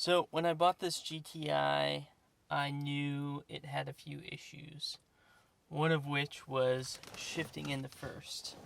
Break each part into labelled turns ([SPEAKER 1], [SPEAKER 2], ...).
[SPEAKER 1] So when I bought this GTI, I knew it had a few issues. One of which was shifting into first.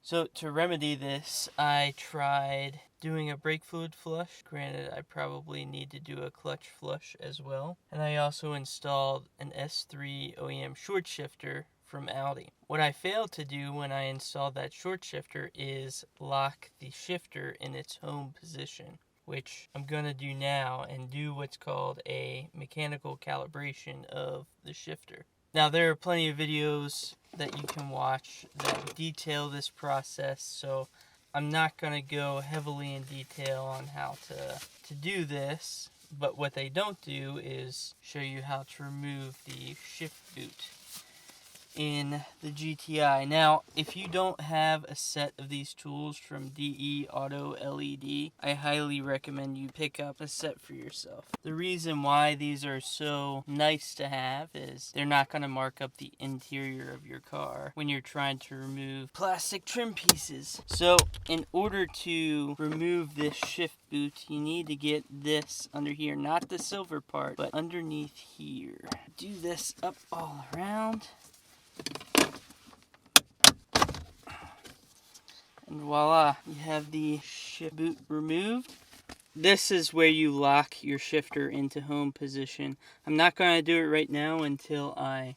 [SPEAKER 1] So to remedy this, I tried doing a brake fluid flush. Granted, I probably need to do a clutch flush as well. And I also installed an S3 OEM short shifter from Audi. What I failed to do when I installed that short shifter is lock the shifter in its home position, which I'm going to do now and do what's called a mechanical calibration of the shifter. Now, there are plenty of videos that you can watch that detail this process, so I'm not going to go heavily in detail on how to do this, but what they don't do is show you how to remove the shift boot in the GTI. Now, if you don't have a set of these tools from DE Auto LED, I highly recommend you pick up a set for yourself. The reason why these are so nice to have is they're not going to mark up the interior of your car when you're trying to remove plastic trim pieces. So, in order to remove this shift boot, you need to get this under here, not the silver part, but underneath here. Do this up all around. And voila, you have the shift boot removed. This is where you lock your shifter into home position. I'm not going to do it right now until I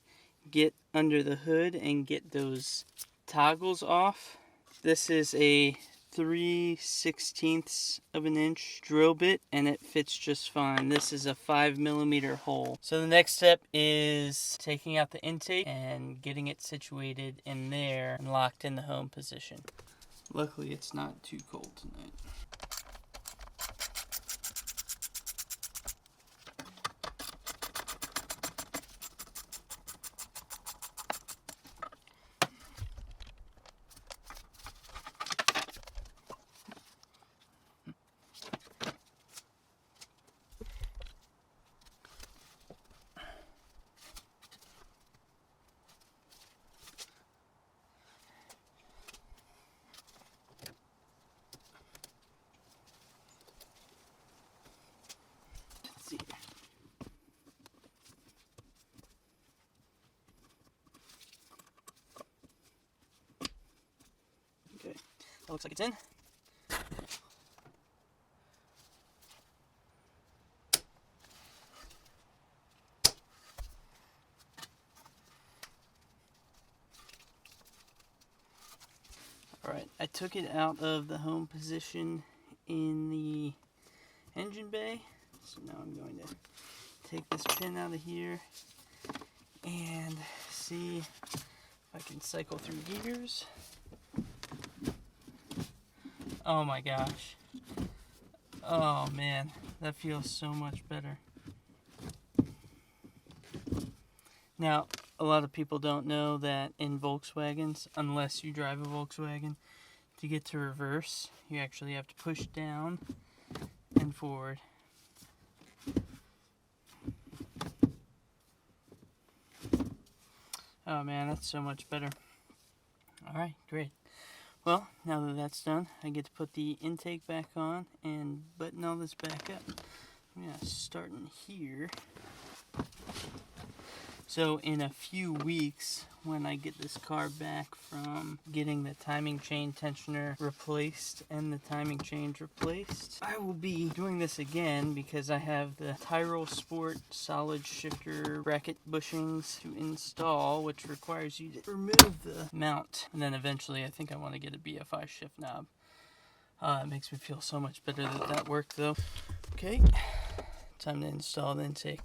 [SPEAKER 1] get under the hood and get those toggles off. This is a 3/16 of an inch drill bit and it fits just fine. This is a 5mm hole. So the next step is taking out the intake and getting it situated in there and locked in the home position. Luckily it's not too cold tonight. Okay, that looks like it's in. Alright, I took it out of the home position in the engine bay. So now I'm going to take this pin out of here and see if I can cycle through gears. Oh my gosh. Oh man, that feels so much better. Now, a lot of people don't know that in Volkswagens, unless you drive a Volkswagen, to get to reverse, you actually have to push down and forward. Oh man, that's so much better. Alright, great. Well, now that that's done, I get to put the intake back on and button all this back up. I'm going to start in here. So in a few weeks, when I get this car back from getting the timing chain tensioner replaced and the timing chain replaced, I will be doing this again because I have the Tyrol Sport solid shifter bracket bushings to install, which requires you to remove the mount. And then eventually I think I want to get a BFI shift knob. It makes me feel so much better that that worked though. Okay, time to install the intake.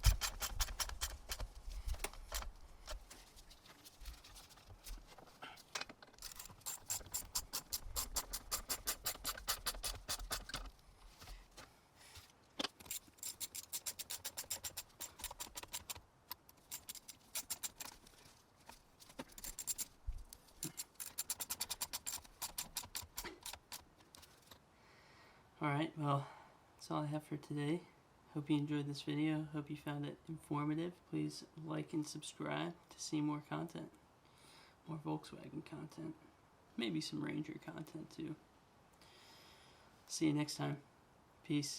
[SPEAKER 1] Alright, well, that's all I have for today. Hope you enjoyed this video. Hope you found it informative. Please like and subscribe to see more content. More Volkswagen content. Maybe some Ranger content too. See you next time. Peace.